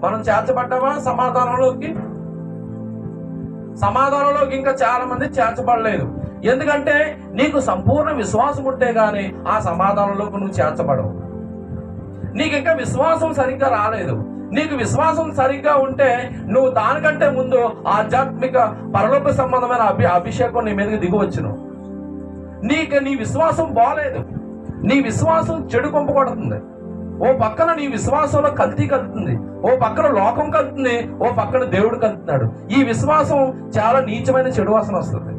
మనం చేర్చబడ్డామా సమాధానంలోకి? సమాధానంలోకి ఇంకా చాలా మంది చేర్చబడలేదు. ఎందుకంటే నీకు సంపూర్ణ విశ్వాసం ఉంటే గానీ ఆ సమాధానంలోకి నువ్వు చేర్చబడవు. నీకు ఇంకా విశ్వాసం సరిగ్గా రాలేదు. నీకు విశ్వాసం సరిగ్గా ఉంటే నువ్వు దానికంటే ముందు ఆధ్యాత్మిక పరలోక సంబంధమైన అభిషేకం నీ మీదకి దిగవచ్చును. నీ విశ్వాసం బాలేదు. నీ విశ్వాసం చెడు కొంపకొడుతుంది. ఓ పక్కన నీ విశ్వాసంలో కల్తీ కలుగుతుంది, ఓ పక్కన లోకం కలుగుతుంది, ఓ పక్కన దేవుడు కలుగుతున్నాడు. ఈ విశ్వాసం చాలా నీచమైన చెడు వాసన వస్తుంది.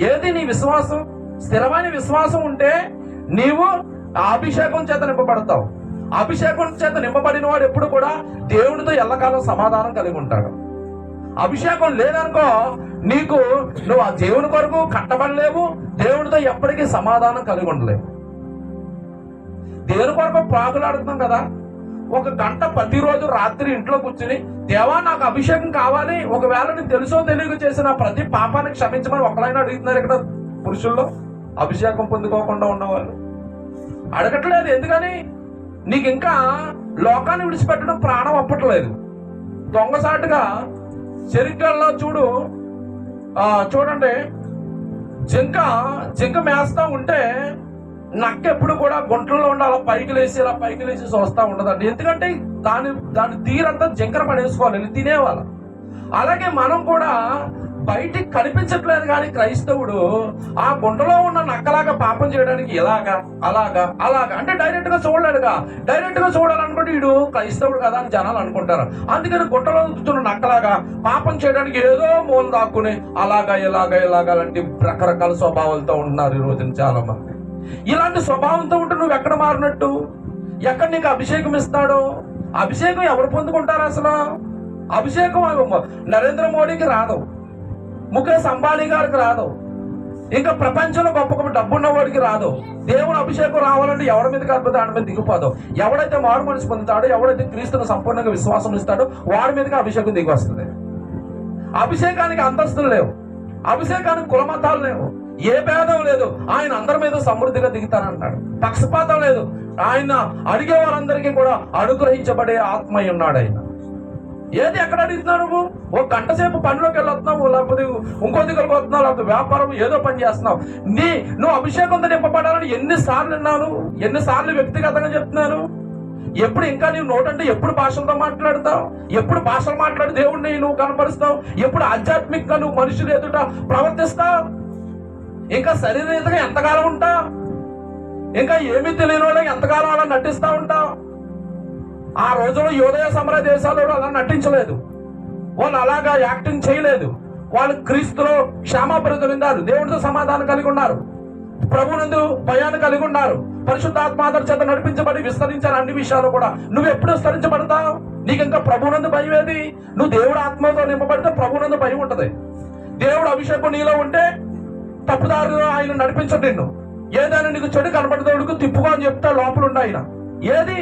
ఏది నీ విశ్వాసం? స్థిరమైన విశ్వాసం ఉంటే నీవు అభిషేకం చేత నింపబడతావు. అభిషేకం చేత నింపబడిన వాడు ఎప్పుడు కూడా దేవుడితో ఎల్లకాలం సమాధానం కలిగి ఉంటాడు. అభిషేకం లేదనుకో నువ్వు ఆ దేవుని కొరకు కట్టబడలేవు, దేవుడితో ఎప్పటికీ సమాధానం కలిగి ఉండలేవు. దేవుని కొరకు ప్రాకులాడుతున్నాం కదా, ఒక గంట ప్రతిరోజు రాత్రి ఇంట్లో కూర్చుని దేవా నాకు అభిషేకం కావాలి, ఒకవేళ నీకు తెలుసో తెలియక చేసిన ప్రతి పాపానికి క్షమించమని ఒకరైనా అడుగుతున్నారు ఇక్కడ పురుషుల్లో? అభిషేకం పొందుకోకుండా ఉన్నవాళ్ళు అడగట్లేదు. ఎందుకని? నీకు ఇంకా లోకాన్ని విడిచిపెట్టడం ప్రాణం అప్పట్లేదు. దొంగసాటుగా చెరికల్లో చూడండి, జింక మేస్తా ఉంటే నక్క ఎప్పుడు కూడా గుంటల్లో ఉండి అలా పైకి లేచి చూస్తా ఉండదండి. ఎందుకంటే దాని తీరంతా జింకర పడేసుకోవాలి, తినేవాళ్ళ. అలాగే మనం కూడా బయటికి కనిపించట్లేదు కానీ క్రైస్తవుడు ఆ గుంటలో ఉన్న నక్కలాగా పాపం చేయడానికి ఇలాగా అలాగా అంటే డైరెక్ట్ గా చూడలేడుగా. డైరెక్ట్ గా చూడాలనుకుంటే వీడు క్రైస్తవుడు కదా అని జనాలు అనుకుంటారు. అందుకని గుంటలో కూర్చున్న నక్కలాగా పాపం చేయడానికి ఏదో మూల దాక్కుని అలాగా ఇలాగా లాంటి రకరకాల స్వభావాలతో ఉంటున్నారు ఈ రోజున చాలా మంది. ఇలాంటి స్వభావంతో ఉంటే నువ్వు ఎక్కడ మారినట్టు? ఎక్కడ నీకు అభిషేకం ఇస్తాడో? అభిషేకం ఎవరు పొందుకుంటారు అసలు? అభిషేకం నరేంద్ర మోడీకి రాదు, ముఖేష్ అంబానీ గారికి రాదు, ఇంకా ప్రపంచంలో గొప్ప గొప్ప డబ్బున్న వాడికి రాదు. దేవుని అభిషేకం రావాలంటే ఎవరి మీద కాకపోతే వాడి మీద దిగిపోదు. ఎవడైతే మారు మనసు పొందుతాడో, ఎవడైతే క్రీస్తును సంపూర్ణంగా విశ్వాసం ఇస్తాడో వాడి మీదకి అభిషేకం దిగి వస్తుంది. అభిషేకానికి అంతస్తులు లేవు, అభిషేకానికి కులమతాలు లేవు, ఏ భేదం లేదు. ఆయన అందరి మీద సమృద్ధిగా దిగుతానంటాడు. పక్షపాతం లేదు. ఆయన అడిగే వారందరికీ కూడా అనుగ్రహించబడే ఆత్మ ఉన్నాడు ఆయన. ఏది ఎక్కడ అడుగుతున్నావు నువ్వు? ఒక గంట సేపు పనిలోకి వెళ్ళొస్తున్నావు, లేకపోతే ఇంకో దగ్గరకు వస్తున్నావు, లేకపోతే వ్యాపారం ఏదో పని చేస్తున్నావు. నువ్వు అభిషేకంతో నింపబడాలని ఎన్నిసార్లు విన్నాను, ఎన్నిసార్లు వ్యక్తిగతంగా చెప్తున్నాను. ఎప్పుడు ఇంకా నీవు నోటంటే ఎప్పుడు భాషలతో మాట్లాడతావు? ఎప్పుడు భాషలు మాట్లాడి దేవుడిని నువ్వు కనపరుస్తావు? ఎప్పుడు ఆధ్యాత్మికంగా నువ్వు మనుషులు ఎదుట ప్రవర్తిస్తావు? ఇంకా శరీరరీతిగా ఎంతకాలం ఉంటావు? ఇంకా ఏమీ తెలియని వాళ్ళకి ఎంతకాలం అలా నటిస్తూ ఉంటావు? ఆ రోజుల్లో యోదయ సమర దేశాల్లో అలా నటించలేదు, వాళ్ళు అలాగా యాక్టింగ్ చేయలేదు. వాళ్ళు క్రీస్తులో క్షమాపణ పొందారు, దేవుడితో సమాధానం కలిగి ఉన్నారు, ప్రభునందు భయాన్ని కలిగి ఉన్నారు, పరిశుద్ధాత్మాదర చేత నడిపించబడి విస్తరించారు అన్ని విషయాలు కూడా. నువ్వు ఎప్పుడు విస్తరించబడతావు? నీకు ఇంకా ప్రభునందు భయం ఏది? నువ్వు దేవుడు ఆత్మతో నింపబడితే ప్రభునందు భయం ఉంటది. దేవుడు అభిషేకం నీలో ఉంటే తప్పుదారులో ఆయన నడిపించడు నిన్ను. ఏదైనా నీకు చెడు కనబడేటోడుకు తిప్పుకో అని చెప్తా లోపల ఉండి ఆయన. ఏది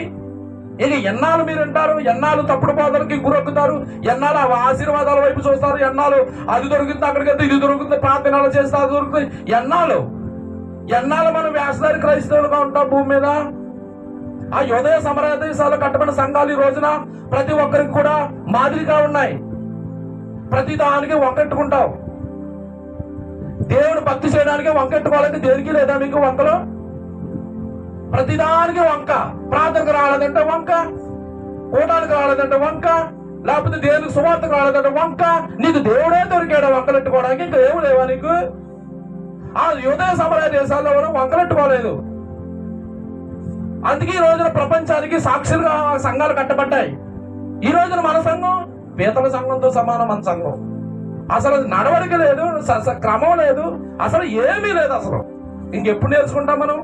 ఇక ఎన్నాళ్ళు మీరు అంటారు, ఎన్నాళ్ళు తప్పుడు బాధలకి గురొక్కుతారు, ఎన్నాళ్ళు ఆశీర్వాదాల వైపు చూస్తారు, ఎన్నాళ్ళు అది దొరుకుతుంది అక్కడికి వెళ్తే ఇది దొరుకుతుంది, ప్రార్థనలు చేస్తే అది దొరుకుతుంది. ఎన్నాళ్ళు మనం వేసదారి క్రైస్తవులుగా ఉంటాం భూమి మీద? ఆ యోదయ సమర దేశాలు కట్టబడిన సంఘాలు ఈ రోజున ప్రతి ఒక్కరికి కూడా మాదిరిగా ఉన్నాయి. ప్రతి దానికి వంకెట్టుకుంటావు. దేవుడు భక్తి చేయడానికి వంకెట్టుకోవాలంటే దేనికి లేదా మీకు వంకలు? ప్రతిదానికి వంక. ప్రార్థనకు రాలేదంటే వంక, కూటానికి రాలేదంటే వంక, లేకపోతే దేవునికి సువార్తకు రాలేదంటే వంక. నీకు దేవుడే దొరికాడు వంకలెట్టుకోవడానికి, ఇంకా దేవుడు లేవా నీకు? ఆ యోదయ సమర దేశాల్లో కూడా వంకలెట్టుకోలేదు. అందుకే ఈ రోజున ప్రపంచానికి సాక్షులుగా సంఘాలు కట్టబడ్డాయి. ఈ రోజున మన సంఘం పీతల సంఘంతో సమానం. మన సంఘం అసలు నడవడిక లేదు, క్రమం లేదు, అసలు ఏమీ లేదు. అసలు ఇంకెప్పుడు నేర్చుకుంటాం మనం?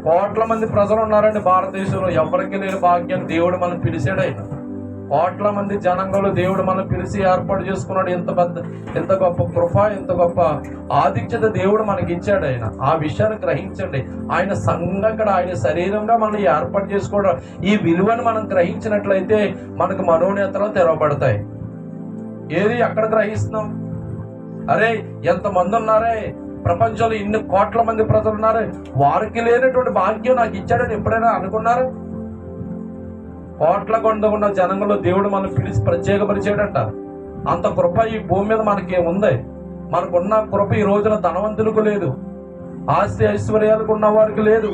కోట్ల మంది ప్రజలు ఉన్నారండి భారతదేశంలో. ఎవరికి లేని భాగ్యాన్ని దేవుడు మనం పిలిచాడు. ఆయన కోట్ల మంది జనంలో దేవుడు మనం పిలిచి ఏర్పాటు చేసుకున్నాడు. ఎంత గొప్ప కృప, ఎంత గొప్ప ఆధిక్యత దేవుడు మనకి ఇచ్చాడు. ఆయన ఆ విషయాన్ని గ్రహించండి. ఆయన సంఘంగా, ఆయన శరీరంగా మనం ఏర్పాటు చేసుకోవడం, ఈ విలువను మనం గ్రహించినట్లయితే మనకు మనోనేతలు తెరవబడతాయి. ఏది ఎక్కడ గ్రహిస్తున్నాం? అరే ఎంతమంది ఉన్నారే ప్రపంచంలో, ఇన్ని కోట్ల మంది ప్రజలు ఉన్నారు, వారికి లేనటువంటి భాగ్యం నాకు ఇచ్చాడని ఎప్పుడైనా అనుకున్నారు? కోట్ల కొండ ఉన్న జనంలో దేవుడు మనం పిలిచి ప్రత్యేకపరిచాడంట. అంత కృప ఈ భూమి మీద మనకి ఉంది. మనకున్న కృప ఈ రోజున ధనవంతులకు లేదు, ఆస్తి ఐశ్వర్యాలకు ఉన్న వారికి లేదు,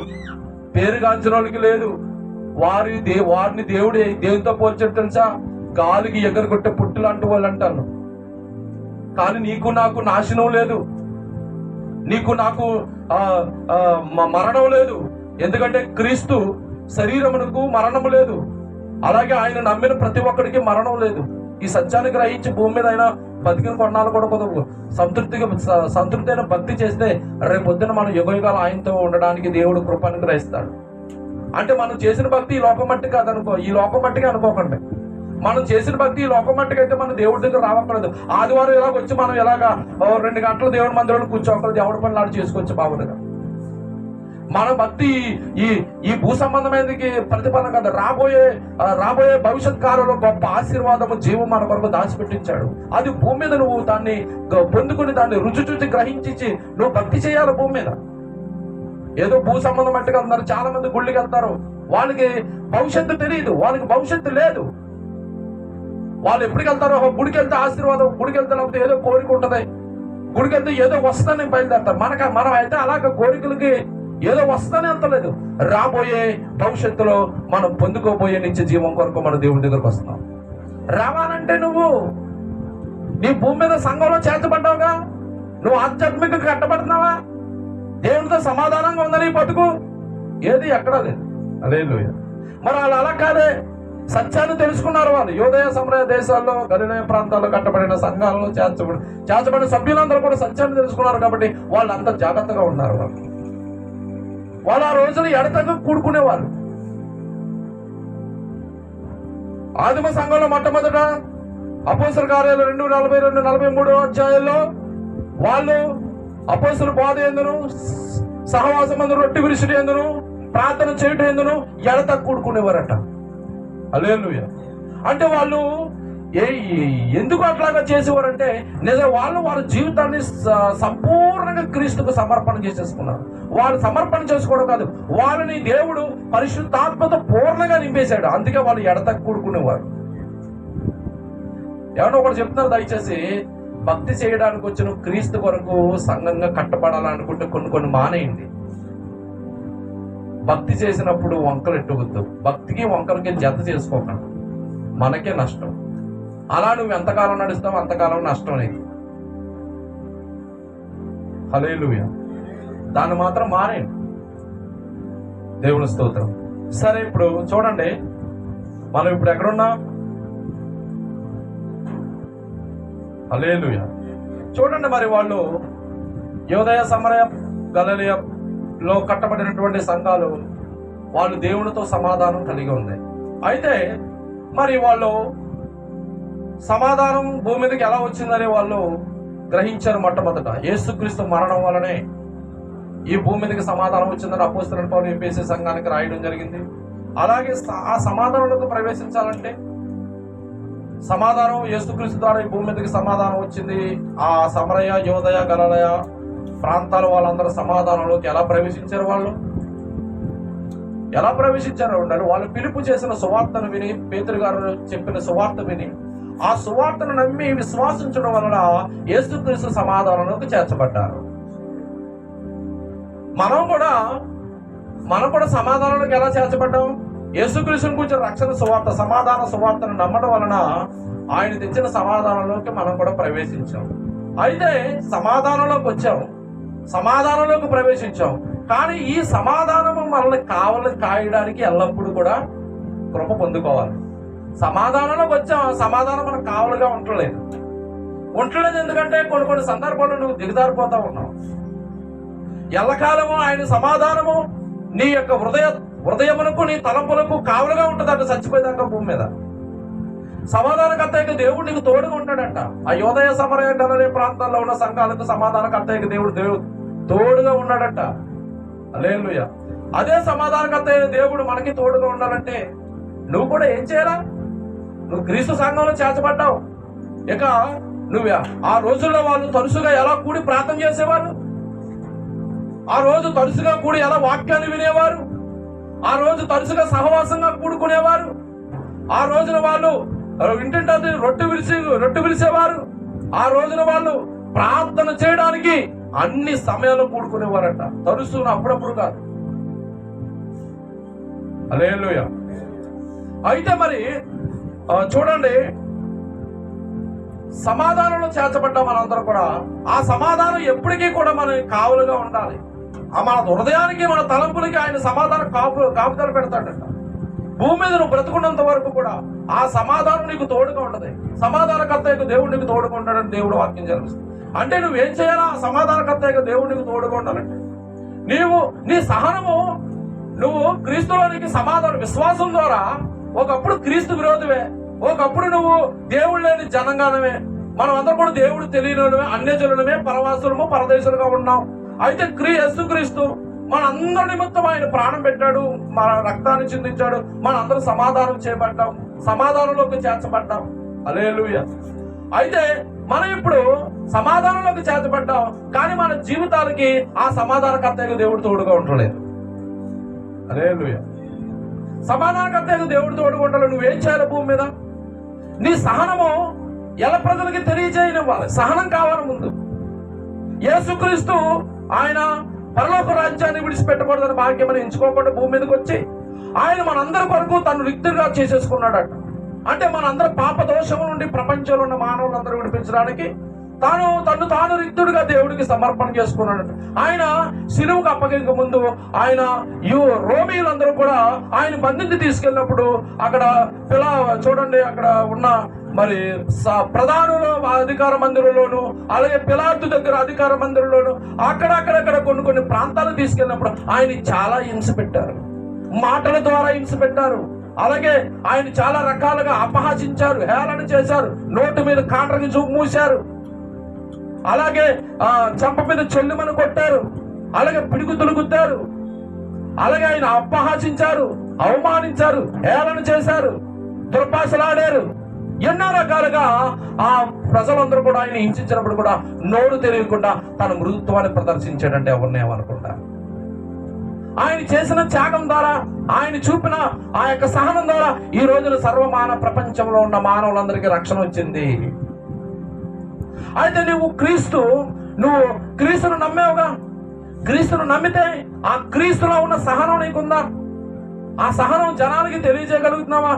పేరుగాంచిన వాళ్ళకి లేదు. వారిని దేవుడు దేవునితో పోల్చాడు తెలుసా? గాలికి ఎగరగొట్టే పుట్టు లాంటి వాళ్ళు అంటాను. కానీ నీకు నాకు నాశనం లేదు, నీకు నాకు మరణం లేదు. ఎందుకంటే క్రీస్తు శరీరమునకు మరణము లేదు, అలాగే ఆయన నమ్మిన ప్రతి ఒక్కడికి మరణం లేదు. ఈ సత్యాన్ని గ్రహించి భూమి మీద ఆయన బతికిన కొన్నాళ్ళు కూడా కొంత సంతృప్తి అయిన భక్తి చేస్తే రేపొద్దున మనం యుగయుగాలు ఆయనతో ఉండడానికి దేవుడు కృపను గ్రహిస్తాడు. అంటే మనం చేసిన భక్తి ఈ లోకం మట్టి కాదనుకో, ఈ లోకం మట్టిగా అనుకోకండి. మనం చేసిన భక్తి ఈ లోకం మట్టికి అయితే మనం దేవుడి దగ్గర రావక్కర్లేదు. ఆదివారం ఇలాగ వచ్చి మనం ఇలాగా 2 గంటలు దేవుడి మందిరంలో కూర్చోకూడదు, ఎవరి పని నాడు చేసుకోవచ్చు బాగుండగా. మన భక్తి ఈ భూ సంబంధమైనది ప్రతిఫలం కాదు, రాబోయే భవిష్యత్ కాలంలో గొప్ప ఆశీర్వాదము జీవం మన కొరకు దాచిపెట్టించాడు. అది భూమి మీద నువ్వు దాన్ని పొందుకుని దాన్ని రుచి చూచి గ్రహించి నువ్వు భక్తి చేయాలి భూమి మీద. ఏదో భూ సంబంధం మట్టుగా ఉన్నారు. చాలా మంది గుళ్ళకి వెళ్తారు, వాళ్ళకి భవిష్యత్తు తెలియదు, వాళ్ళకి భవిష్యత్తు లేదు. వాళ్ళు ఎప్పటికి వెళ్తారో, గుడికి వెళ్తే ఆశీర్వాదం, గుడికి వెళ్తే లేకపోతే ఏదో కోరిక ఉంటుంది, గుడికి వెళ్తే ఏదో వస్తుందని బయలుదేరతారు. మనం అయితే అలాగ కోరికలకి ఏదో వస్తానే అంతలేదు. రాబోయే భవిష్యత్తులో మనం పొందుకోబోయే నిత్య జీవం కొరకు మన దేవుడి దగ్గరకు వస్తున్నాం. రావాలంటే నువ్వు నీ భూమి మీద సంఘంలో చేర్చబడ్డావుగా, నువ్వు ఆధ్యాత్మికంగా కట్టబడుతున్నావా? దేవుడితో సమాధానంగా ఉందని బతుకు ఏది ఎక్కడా లేదు. హల్లెలూయా. మరి వాళ్ళు అలా కాదే, సత్యాన్ని తెలుసుకున్నారు. వాళ్ళు యోదయ సమరయ దేశాల్లో గలిలయ ప్రాంతాల్లో కట్టబడిన సంఘాలలో చేర్చబడిన సభ్యులందరూ కూడా సత్యాన్ని తెలుసుకున్నారు కాబట్టి వాళ్ళు అంత జాగ్రత్తగా ఉన్నారు. వాళ్ళు ఆ రోజులు ఎడతగా కూడుకునేవారు. ఆదిమ సంఘంలో మొట్టమొదట అపోస్తల కార్యాలు 2:42-43 అధ్యాయాల్లో వాళ్ళు అపోస్తల బోధ ఎందును, సహవాసం ఎందును, రొట్టె విరుచుట ఎందును, ప్రార్థన చేయటం ఎందును ఎడత కూడుకునేవారట. హల్లెలూయా. అంటే వాళ్ళు ఎందుకు అట్లాగా చేసేవారంటే వాళ్ళ జీవితాన్ని సంపూర్ణంగా క్రీస్తుకు సమర్పణ చేసేసుకున్నారు. వాళ్ళు సమర్పణ చేసుకోవడం కాదు, వాళ్ళని దేవుడు పరిశుద్ధాత్మతో పూర్ణంగా నింపేశాడు. అందుకే వాళ్ళు ఎడత కూడుకునేవారు. ఎవరో ఒకటి చెప్తున్నారు, దయచేసి భక్తి చేయడానికి వచ్చిన క్రీస్తు కొరకు సంఘంగా కట్టబడాలనుకుంటే కొన్ని మానేయండి. భక్తి చేసినప్పుడు వంకలు ఎట్టువద్దు, భక్తికి వంకలకి జత చేసుకోకండి, మనకే నష్టం. అలా నువ్వు ఎంతకాలం నడుస్తావు అంతకాలం నష్టం లేదు. హల్లెలూయా. దాన్ని మాత్రం మానేయండి. దేవుని స్తోత్రం. సరే, ఇప్పుడు చూడండి, మనం ఇప్పుడు ఎక్కడున్నా? హల్లెలూయా. చూడండి, మరి వాళ్ళు యోదయ సమరయ గలిలయలో కట్టబడినటువంటి సంఘాలు, వాళ్ళు దేవునితో సమాధానం కలిగి ఉన్నాయి. అయితే మరి వాళ్ళు సమాధానం భూమి మీదకి ఎలా వచ్చిందని వాళ్ళు గ్రహించారు. మొట్టమొదట యేసుక్రీస్తు మరణం వలనే ఈ భూమి మీదకి సమాధానం వచ్చిందని అపోస్తలుడైన పౌలు ఎఫెసీ సంఘానికి రాయడం జరిగింది. అలాగే ఆ సమాధానంలోకి ప్రవేశించాలంటే సమాధానం యేసుక్రీస్తు ద్వారా ఈ భూమి మీదకి సమాధానం వచ్చింది. ఆ సమరయ, యోదయ, గలిలయ ప్రాంతాల వాళ్ళందరూ సమాధానంలోకి ఎలా ప్రవేశించారు? ఎలా ప్రవేశించారు ఉండాలి. వాళ్ళు పిలుపు చేసిన సువార్తను విని, పేతురు గారు చెప్పిన సువార్త విని, ఆ సువార్తను నమ్మి విశ్వాసించడం వలన యేసుక్రీస్తు సమాధానంలోకి చేర్చబడ్డారు. మనం కూడా సమాధానంలోకి ఎలా చేర్చబడ్డాం? యేసుక్రీస్తుని గురించి రక్షణ సువార్త, సమాధాన సువార్తను నమ్మడం వలన ఆయన తెచ్చిన సమాధానంలోకి మనం కూడా ప్రవేశించాం. అయితే సమాధానంలోకి వచ్చాం, సమాధానంలోకి ప్రవేశించాం. కానీ ఈ సమాధానము మనల్ని కాయడానికి ఎల్లప్పుడూ కూడా కృప పొందుకోవాలి. సమాధానంలోకి వచ్చాం, సమాధానం మనకు కావలుగా ఉండలేదు. ఎందుకంటే కొన్ని సందర్భాల్లో నువ్వు దిగజారిపోతా ఉన్నావు. ఎల్లకాలము ఆయన సమాధానము నీ యొక్క హృదయమునకు, నీ తలంపులకు కావలుగా ఉంటుందంట చచ్చిపోయేదాకా భూమి మీద. సమాధానకర్త దేవుడు నీకు తోడుగా ఉంటాడంట. ఆ యోదయ సమరయ గలిలయ ప్రాంతాల్లో ఉన్న సంఘాలకు సమాధానకర్త దేవుడు తోడుగా ఉన్నాడంట. హల్లెలూయా. అదే సమాధానకర్త దేవుడు మనకి తోడుగా ఉండాలంటే నువ్వు కూడా ఏం చేయాలా? నువ్వు క్రీస్తు సంఘంలో చేర్చబడ్డావు. ఇక నువ్వు ఆ రోజుల్లో వాళ్ళు తరచుగా ఎలా కూడి ప్రార్థన చేసేవారు? ఆ రోజు తరచుగా కూడి ఎలా వాక్యాన్ని వినేవారు? ఆ రోజు తరచుగా సహవాసంగా కూడుకునేవారు. ఆ రోజున వాళ్ళు ఇంటింటి రొట్టె విరిసేవారు. ఆ రోజున వాళ్ళు ప్రార్థన చేయడానికి అన్ని సమయాలు కూడుకునేవారట. తరుసును అప్పుడప్పుడు కాదు. హల్లెలూయా. అయితే మరి చూడండి, సమాధానంలో చేర్చబడ్డ మనందరం కూడా ఆ సమాధానం ఎప్పటికీ కూడా మనకి కావులుగా ఉండాలి. మన హృదయానికి, మన తలంపులకి ఆయన సమాధానం కాపుదల పెడతాడట. భూమి మీద నువ్వు బ్రతుకున్నంత వరకు కూడా ఆ సమాధానం నీకు తోడుగా ఉంటది. సమాధానకర్త యొక్క దేవుడు నీకు తోడుగా ఉంటాడని దేవుడు వాక్యం జరుగుతుంది. అంటే నువ్వేం చేయాలా? ఆ సమాధానకర్త యొక్క దేవుడు నీకు తోడుగా ఉండాలంటే నీ సహనము, నువ్వు క్రీస్తులోనికి సమాధానం విశ్వాసం ద్వారా ఒకప్పుడు క్రీస్తు విరోధమే, ఒకప్పుడు నువ్వు దేవుడు లేని జనంగానమే, మనం అందరం కూడా దేవుడు తెలియనివే, అన్యజనులమే, పరవాసులము, పరదేశులుగా ఉన్నాం. అయితే యేసుక్రీస్తు మన అందరి నిమిత్తం ఆయన ప్రాణం పెట్టాడు, మన రక్తాన్ని చిందించాడు, మన అందరూ సమాధానం చేయబడ్డాం, సమాధానంలోకి చేర్చబడ్డాం. హల్లెలూయా. అయితే మనం ఇప్పుడు సమాధానంలోకి చేర్చబడ్డాం, కానీ మన జీవితాలకి ఆ సమాధానకర్త దేవుడు తోడుగా ఉండలేదు. హల్లెలూయా. సమాధానకర్త దేవుడు తోడుగా ఉండలేదు. నువ్వేం చేయాలి? భూమి మీద నీ సహనము ఎలా ప్రజలకి తెలియజేయనివ్వాలి. సహనం కావాలి ముందు. యేసుక్రీస్తు ఆయన పరలోక రాజ్యాన్ని విడిచిపెట్టకూడదని భాగ్యమని ఎంచుకోకుండా భూమి మీదకి వచ్చి ఆయన మనందరి కొరకు తను రిక్తుడిగా చేసేసుకున్నాడట. అంటే మనందరి పాప దోషము నుండి ప్రపంచంలో ఉన్న మానవులందరూ విడిపించడానికి తాను రిక్తుడిగా దేవుడికి సమర్పణ చేసుకున్నాడు. ఆయన శిలువకు అప్పగించక ముందు ఆయన రోమీయులందరూ కూడా ఆయన బంధించి తీసుకెళ్ళినప్పుడు అక్కడ చూడండి, అక్కడ ఉన్న మరి ప్రధానుల అధికార మందిరంలోను, అలాగే పిలాతు దగ్గర అధికార మందిరంలోను, అక్కడక్కడ కొన్ని ప్రాంతాలు తీసుకెళ్ళినప్పుడు ఆయన చాలా హింస పెట్టారు, మాటల ద్వారా హింస పెట్టారు. అలాగే ఆయన చాలా రకాలుగా అపహాసించారు, హేళన చేశారు, నోటు మీద కాండ్రకి చూపు మూశారు, అలాగే చెంప మీద చెల్లుమని కొట్టారు, అలాగే పిడుగుతులు గుద్దారు, అలాగే ఆయన అపహాసించారు, అవమానించారు, హేళన చేశారు, దుర్భాషలాడారు. ఎన్నో రకాలుగా ఆ ప్రజలందరూ కూడా ఆయన హింసించినప్పుడు కూడా నోరు తెలియకుండా తన మృదుత్వాన్ని ప్రదర్శించాడంటే ఎవరిని ఏమనుకుంటా. ఆయన చేసిన త్యాగం ద్వారా, ఆయన చూపిన ఆ యొక్క సహనం ద్వారా ఈ రోజున సర్వమానవ ప్రపంచంలో ఉన్న మానవులందరికీ రక్షణ వచ్చింది. అయితే నువ్వు క్రీస్తును నమ్మావుగా. క్రీస్తును నమ్మితే ఆ క్రీస్తులో ఉన్న సహనం నీకుందా? ఆ సహనం జనాలకి తెలియజేయగలుగుతున్నావా?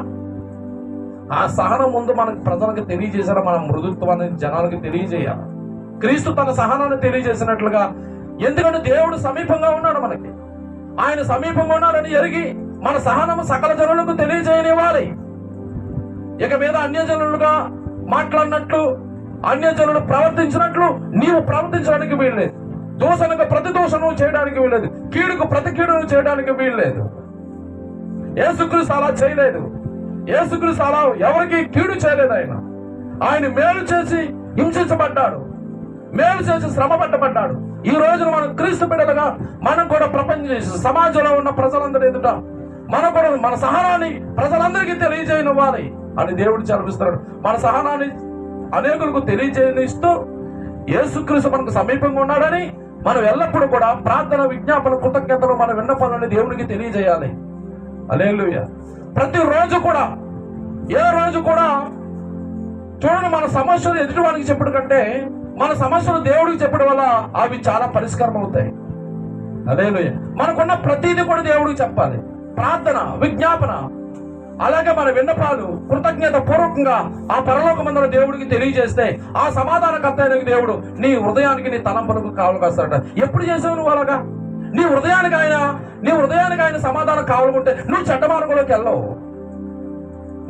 ఆ సహనం ముందు మనకు ప్రజలకు తెలియజేసారా? మన మృదుత్వాన్ని జనాలకి తెలియజేయాలి. క్రీస్తు తన సహనాన్ని తెలియజేసినట్లుగా. ఎందుకంటే దేవుడు సమీపంగా ఉన్నాడు మనకి. ఆయన సమీపంగా ఉన్నాడని ఎరిగి మన సహనము సకల జనులకు తెలియజేయనివ్వాలి. ఇక మీద అన్యజనులుగా మాట్లాడినట్లు, అన్యజనులు ప్రవర్తించినట్లు నీవు ప్రవర్తించడానికి వీల్లేదు. దోషణకు ప్రతి దోషణం చేయడానికి వీల్లేదు, కీడుకు ప్రతి కీడును చేయడానికి వీల్లేదు. యేసుక్రీస్తు అలా చేయలేదు. యేసుక్రీస్తు అలా ఎవరికి కీడు చేయలేదు. ఆయన మేలు చేసి హింసించబడ్డాడు, మేలు చేసి శ్రమ పట్టబడ్డాడు. ఈ రోజున మనం క్రీస్తు బిడ్డలుగా మనం కూడా సమాజంలో ఉన్న ప్రజలందరి ఎదుట మనం కూడా మన సహనాన్ని ప్రజలందరికీ తెలియజేయనివ్వాలి అని దేవుడు చదివిస్తున్నాడు. మన సహనాన్ని అనేకులకు తెలియజేయనిస్తూ యేసుక్రీస్తు మనకు సమీపంగా ఉన్నాడని మనం ఎల్లప్పుడూ కూడా ప్రార్థన, విజ్ఞాపన, కృతజ్ఞతలు, మన విన్నపాలని దేవునికి తెలియజేయాలి. హల్లెలూయా. ప్రతిరోజు కూడా, ఏ రోజు కూడా చూడండి, మన సమస్యలు ఎదుటివానికి చెప్పడం కంటే మన సమస్యలు దేవుడికి చెప్పడం వల్ల అవి చాలా పరిష్కారం అవుతాయి. హల్లెలూయా. మనకున్న ప్రతిదీ కూడా దేవుడికి చెప్పాలి. ప్రార్థన, విజ్ఞాపన, అలాగే మన విన్నపాలు కృతజ్ఞత పూర్వకంగా ఆ పరలోకమందున దేవుడికి తెలియజేస్తే ఆ సమాధానకర్త అయిన దేవుడు నీ హృదయానికి, నీ తలంపులకు కావలు కాస్తాడట. ఎప్పుడు చేసావు నువ్వు అలాగా? నీ హృదయానికి ఆయన సమాధానం కావాలనుకుంటే నువ్వు చెడ్డ మార్గంలోకి వెళ్ళవు.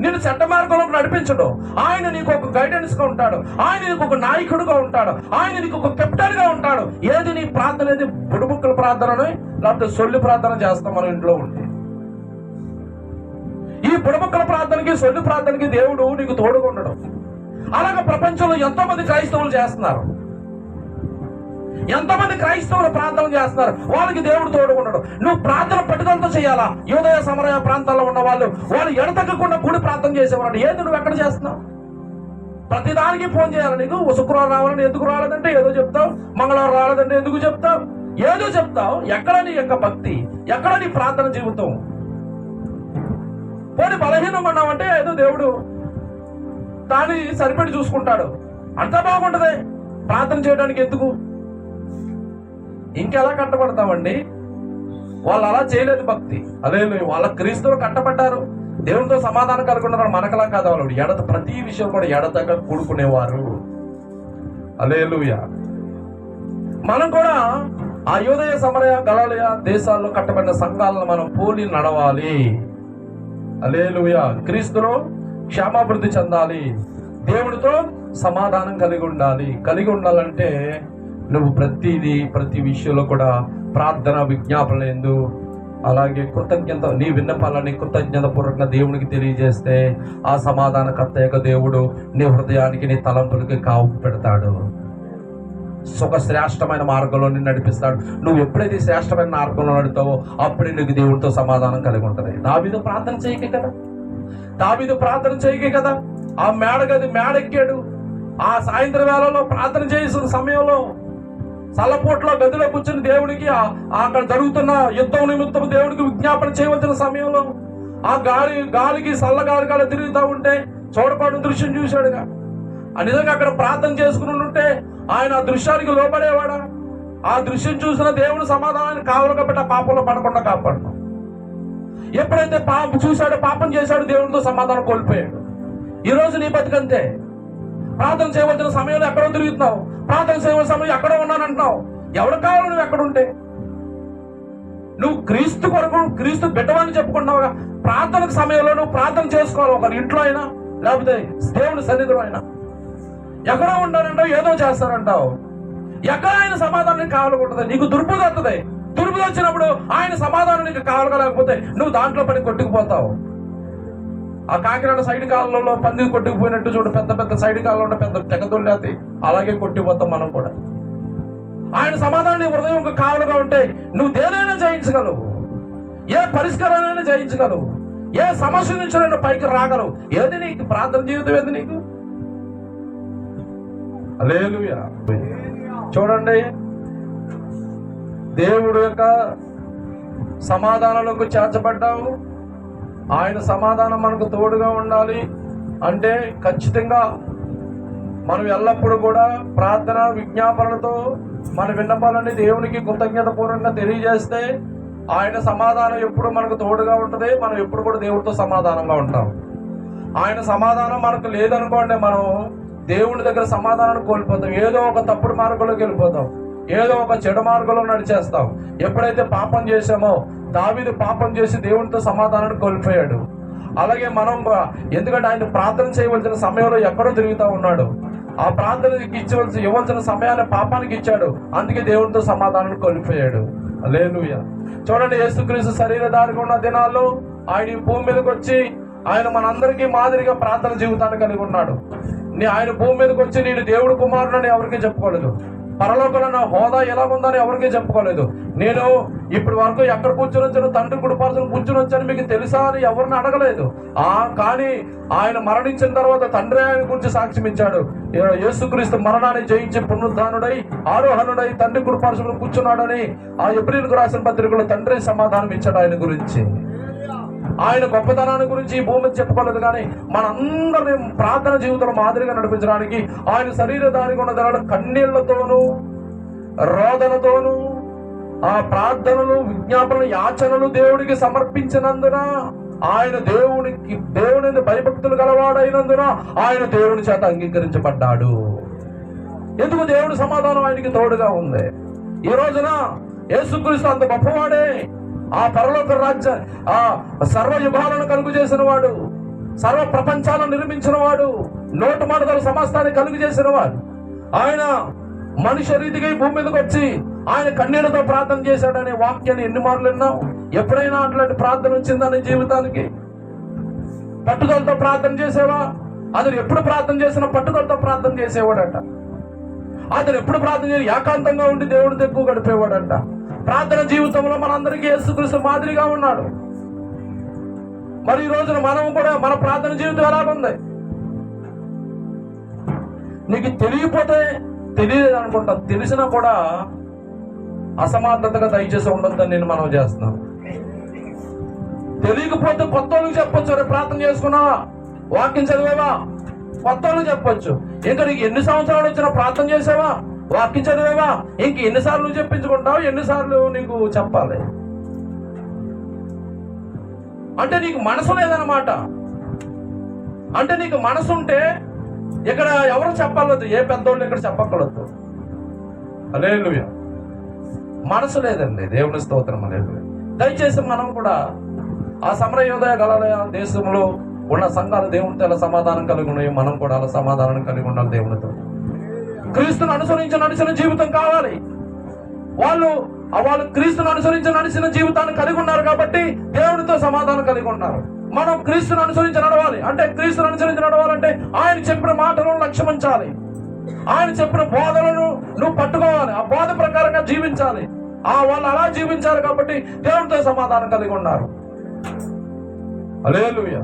నేను చెడ్డ మార్గంలోకి నడిపించడు. ఆయన నీకు ఒక గైడెన్స్ గా ఉంటాడు, ఆయన నీకు ఒక నాయకుడుగా ఉంటాడు, ఆయన నీకు ఒక కెప్టెన్ గా ఉంటాడు. ఏది నీ ప్రార్థన, ఏది బుడుబుక్కల ప్రార్థనని లేకపోతే సొల్లి ప్రార్థన చేస్తాం మనం ఇంట్లో ఉంటే. ఈ బుడబుక్కల ప్రార్థనకి, సొల్లి ప్రార్థనకి దేవుడు నీకు తోడుగా ఉండడు. అలాగే ప్రపంచంలో ఎంతో మంది క్రైస్తవులు చేస్తున్నారు, ఎంతమంది క్రైస్తవులు ప్రార్థన చేస్తున్నారు, వాళ్ళకి దేవుడు తోడుగా ఉండడు. నువ్వు ప్రార్థన పట్టుదలతో చేయాలా? యూదయ సమరయ ప్రాంతాల్లో ఉన్న వాళ్ళు ఎడతెగకుండా గుడి ప్రార్థన చేసేవారు. ఏది నువ్వు ఎక్కడ చేస్తున్నావు? ప్రతిదానికి ఫోన్ చేయాలి నీకు. శుక్రవారం రావాలని ఎందుకు రాలేదంటే ఏదో చెప్తావు, మంగళవారం రాలేదంటే ఎందుకు చెప్తావు, ఏదో చెప్తావు. ఎక్కడ నీ యొక్క భక్తి, ఎక్కడ నీ ప్రార్థన జీవితం? పోనీ బలహీనంగా ఉన్నామంటే ఏదో దేవుడు దాన్ని సరిపడి చూసుకుంటాడు, అంతా బాగుంటది, ప్రార్థన చేయడానికి ఎందుకు? ఇంకెలా కట్టబడతామండి? వాళ్ళు అలా చేయలేదు భక్తి. అదే వాళ్ళ క్రీస్తులు కట్టబడ్డారు, దేవునితో సమాధానం కలుగున్నారు. మనకలా కాదు, వాళ్ళు ప్రతి విషయం కూడా ఎడతగా కూడుకునేవారు. హల్లెలూయా. మనం కూడా ఆ యూదయ సమరయ గలిలయ దేశాల్లో కట్టబడిన సంఘాలను మనం పోలి నడవాలి. హల్లెలూయా. క్రీస్తులో క్షేమాభివృద్ధి చెందాలి, దేవుడితో సమాధానం కలిగి ఉండాలి. కలిగి ఉండాలంటే నువ్వు ప్రతి విషయంలో కూడా ప్రార్థన విజ్ఞాపనలు ఎందు, అలాగే కృతజ్ఞత, నీ విన్నపాలని కృతజ్ఞత పూర్వకంగా దేవునికి తెలియజేస్తే ఆ సమాధానకర్త యొక్క దేవుడు నీ హృదయానికి, నీ తలంపులకి కావు పెడతాడు. ఒక శ్రేష్టమైన మార్గంలో నిన్ను నడిపిస్తాడు. నువ్వు ఎప్పుడైతే శ్రేష్టమైన మార్గంలో నడుతావో అప్పుడే నీకు దేవుడితో సమాధానం కలిగి ఉంటుంది. దావీదు ప్రార్థన చేయకే కదా ఆ మేడెక్కాడు. ఆ సాయంత్రం వేళలో ప్రార్థన చేసిన సమయంలో చల్లపోట్లో గదిలో కూర్చుని దేవుడికి అక్కడ జరుగుతున్న యుద్ధం నిమిత్తం దేవుడికి విజ్ఞాపన చేయవలసిన సమయంలో ఆ గాలికి చల్లగాలి తిరుగుతూ ఉంటే చూడబడిన దృశ్యం చూశాడుగా. నిజంగా అక్కడ ప్రార్థన చేసుకుని ఉంటే ఆయన ఆ దృశ్యానికి లోపడేవాడా? ఆ దృశ్యం చూసిన దేవుడు సమాధానాన్ని కావలుగా పెట్టి ఆ పాపంలో పడకుండా కాపాడు. ఎప్పుడైతే చూశాడో, పాపం చేశాడు, దేవుడితో సమాధానం కోల్పోయాడు. ఈరోజు నీ బతికంతే. ప్రార్థన చేయవలసిన సమయంలో ఎక్కడో తిరుగుతున్నావు, ప్రార్థన చేయవలసిన సమయం ఎక్కడో ఉన్నానంటున్నావు. ఎవరు కావాలి నువ్వు ఎక్కడుంటే? నువ్వు క్రీస్తు కొరకు, క్రీస్తు బిడ్డవని చెప్పుకుంటున్నావుగా. ప్రార్థన సమయంలో నువ్వు ప్రార్థన చేసుకోవాలి, ఒకరి ఇంట్లో అయినా లేకపోతే దేవుని సన్నిధిలో అయినా. ఎక్కడో ఉంటానంటావు, ఏదో చేస్తానంటావు. ఎక్కడ ఆయన సమాధానం కావాలనుకుంటుంది, నీకు దుర్బుద్ధి వస్తుంది. దుర్బుద్ధి వచ్చినప్పుడు ఆయన సమాధానం నీకు కావాలలేకపోతే నువ్వు దాంట్లో పడి కొట్టుకుపోతావు. ఆ కాకినాడ సైడ్ కాలంలో పంది కొట్టుకుపోయినట్టు చూడు, పెద్ద సైడ్ కాలంలో ఉంటే పెద్ద తెగదొల్లేది, అలాగే కొట్టిపోతాం మనం కూడా. ఆయన సమాధానం నీ హృదయం కావాలుగా ఉంటే నువ్వు దేనైనా జయించగలవు, ఏ పరిష్కారాన్ని జయించగలవు, ఏ సమస్య నుంచి నేను పైకి రాగలవు. ఏది నీకు ప్రార్థన జీవితం, ఏది నీకు? హల్లెలూయా. చూడండి, దేవుడు యొక్క సమాధానంలోకి చేర్చబడ్డావు. ఆయన సమాధానం మనకు తోడుగా ఉండాలి అంటే ఖచ్చితంగా మనం ఎల్లప్పుడూ కూడా ప్రార్థన విజ్ఞాపనలతో మన విన్నపాలన్నీ దేవునికి కృతజ్ఞత పూర్వకంగా తెలియజేస్తే ఆయన సమాధానం ఎప్పుడు మనకు తోడుగా ఉంటుంది. మనం ఎప్పుడు కూడా దేవుడితో సమాధానంగా ఉంటాం. ఆయన సమాధానం మనకు లేదనుకోండి, మనం దేవుని దగ్గర సమాధానాన్ని కోల్పోతాం. ఏదో ఒక తప్పుడు మార్గంలోకి వెళ్ళిపోతాం, ఏదో ఒక చెడు మార్గంలో నడిచేస్తాం. ఎప్పుడైతే పాపం చేశామో, దావీదు పాపం చేసి దేవునితో సమాధానాన్ని కోల్పోయాడు. అలాగే మనం కూడా, ఎందుకంటే ఆయన ప్రార్థన చేయవలసిన సమయంలో ఎక్కడో తిరుగుతూ ఉన్నాడు. ఆ ప్రార్థనకి ఇవ్వాల్సిన సమయాన్ని పాపానికి ఇచ్చాడు, అందుకే దేవునితో సమాధానాన్ని కోల్పోయాడు. హల్లెలూయా. చూడండి, యేసుక్రీస్తు శరీరధారిగా ఉన్న దినాల్లో ఆయన ఈ భూమి మీదకి వచ్చి ఆయన మనందరికీ మాదిరిగా ప్రార్థన జీవితాన్ని కలిగి ఉన్నాడు. ఆయన భూమి మీదకి వచ్చి నేను దేవుడు కుమారుడని ఎవరికీ చెప్పుకోలేదు. పరలోకంలో నా హోదా ఎలా ఉందని ఎవరికీ చెప్పుకోలేదు. నేను ఇప్పటి వరకు ఎక్కడ కూర్చొని వచ్చాను, తండ్రి కుడిపార్శ్వన కూర్చొని వచ్చాను మీకు తెలుసా అని ఎవరిని అడగలేదు. కానీ ఆయన మరణించిన తర్వాత తండ్రి ఆయన గురించి సాక్ష్యం ఇచ్చాడు. యేసుక్రీస్తు మరణాన్ని జయించి పునరుద్ధానుడై ఆరోహణుడై తండ్రి కుడిపార్శ్వన కూర్చున్నాడని ఆ ఎబ్రీయులకు రాసిన పత్రికలో తండ్రి సమాధానం ఇచ్చాడు ఆయన గురించి. ఆయన గొప్పతనాన్ని గురించి ఈ భూమిని చెప్పుకోలేదు. కానీ మనందరినీ ప్రార్థన జీవితంలో మాదిరిగా నడిపించడానికి ఆయన శరీరధారిగా ఉన్న దినాలు కన్నీళ్లతోనూ రోదనతోనూ ఆ ప్రార్థనలు విజ్ఞాపనలు యాచనలు దేవుడికి సమర్పించినందున ఆయన దేవుని భయభక్తులు గలవాడైనందున ఆయన దేవుని చేత అంగీకరించబడ్డాడు. ఎందుకు? దేవుడి సమాధానం ఆయనకి తోడుగా ఉంది. ఈ రోజున యేసుక్రీస్తు అంత గొప్పవాడే. ఆ పరలోక రాజ్య ఆ సర్వ యుగాలను కలుగు చేసిన వాడు, సర్వ ప్రపంచాలను నిర్మించిన వాడు, నోటు మాటల సమస్తాన్ని కలుగు చేసిన వాడు. ఆయన మనుష్య రీతిగా భూమి మీదకి వచ్చి ఆయన కన్నీళ్లతో ప్రార్థన చేశాడనే వాక్యాన్ని ఎన్ని మార్లు విన్నావు? ఎప్పుడైనా అట్లాంటి ప్రార్థన వచ్చిందని జీవితానికి? పట్టుదలతో ప్రార్థన చేసేవా? అతను ఎప్పుడు ప్రార్థన చేసినా పట్టుదలతో ప్రార్థన చేసేవాడట. అతను ఎప్పుడు ప్రార్థన చేసి ఏకాంతంగా ఉండి దేవుడితో ఎక్కువ గడిపేవాడంట. ప్రార్థన జీవితంలో మనందరికీ యేసుక్రీస్తు మాదిరిగా ఉన్నాడు. మరి ఈ రోజున మనం కూడా మన ప్రార్థన జీవితం ఎలాగుంది? నీకు తెలియకపోతే తెలియదు అనుకుంటా, తెలిసినా కూడా అసమర్థతగా దయచేసి ఉండొద్దని నేను మనం చేస్తున్నాను. తెలియకపోతే కొత్త వాళ్ళకి చెప్పొచ్చు, రేపు ప్రార్థన చేసుకున్నావా, వాక్యం చదివావా, కొత్త వాళ్ళకి చెప్పొచ్చు. ఇంకా నీకు ఎన్ని సంవత్సరాలు వచ్చినా ప్రార్థన చేసావా, వాక్యం చదివావా, ఇంక ఎన్నిసార్లు నువ్వు చెప్పించుకుంటావు, ఎన్నిసార్లు నీకు చెప్పాలి. అంటే నీకు మనసు లేదన్నమాట. అంటే నీకు మనసు ఉంటే ఇక్కడ ఎవరు చెప్పాలొద్దు, ఏ పెద్దోళ్ళు ఇక్కడ చెప్పక్కర్లేదు. హల్లెలూయా. మనసు లేదండి, దేవుని స్తోత్రం. హల్లెలూయా. దయచేసి మనం కూడా ఆ సమరయోదయ గలలయ దేశంలో ఉన్న సంఘాలు దేవునితో ఎలా సమాధానం కలిగి ఉన్నాయో మనం కూడా అలా సమాధానం కలిగి ఉండాలి దేవునితో. క్రీస్తును అనుసరించి నడిచిన జీవితం కావాలి. వాళ్ళు క్రీస్తును అనుసరించి నడిచిన జీవితాన్ని కలిగి ఉన్నారు కాబట్టి దేవునితో సమాధానం కలిగి ఉన్నారు. మనం క్రీస్తును అనుసరించి నడవాలి. అంటే క్రీస్తును అనుసరించి నడవాలంటే ఆయన చెప్పిన మాటలను లక్ష్యమించాలి, ఆయన చెప్పిన బోధలను నువ్వు పట్టుకోవాలి, ఆ బోధ ప్రకారంగా జీవించాలి. వాళ్ళు అలా జీవించారు కాబట్టి దేవునితో సమాధానం కలిగి ఉన్నారు. హల్లెలూయా.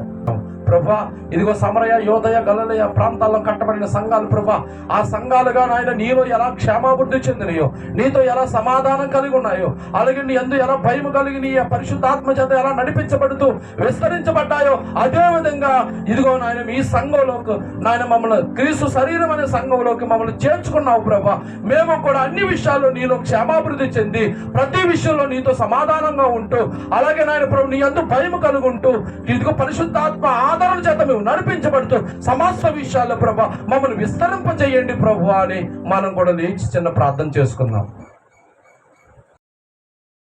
ప్రభా, ఇదిగో సమరయ, యోదయ, గలిలయ ప్రాంతాల్లో కట్టబడిన సంఘాలు ప్రభా, ఆ సంఘాలుగా నాయన నీలో ఎలా క్షేమాభివృద్ధి చెందినయో, నీతో ఎలా సమాధానం కలిగి ఉన్నాయో, అలాగే నీ యందు ఎలా భయం కలిగి నీ పరిశుద్ధాత్మ చేత ఎలా నడిపించబడుతూ విస్తరించబడ్డాయో, అదే విధంగా ఇదిగో నాయన ఈ సంఘంలోకి నాయన మమ్మల్ని క్రీస్తు శరీరం అనే సంఘంలోకి మమ్మల్ని చేర్చుకున్నావు ప్రభా. మేము కూడా అన్ని విషయాల్లో నీలో క్షేమాభివృద్ధి చెంది ప్రతి విషయంలో నీతో సమాధానంగా ఉంటూ, అలాగే నాయన ప్రభు నీ యందు భయం కలుగుంటూ, ఇదిగో పరిశుద్ధాత్మ ఆదరణ చేత మేము నడిపించబడుతూ సమస్త విషయాల్లో ప్రభా మమ్మల్ని విస్తరింపజేయండి ప్రభు అని మనం కూడా లేచి చిన్న ప్రార్థన చేసుకుందాం.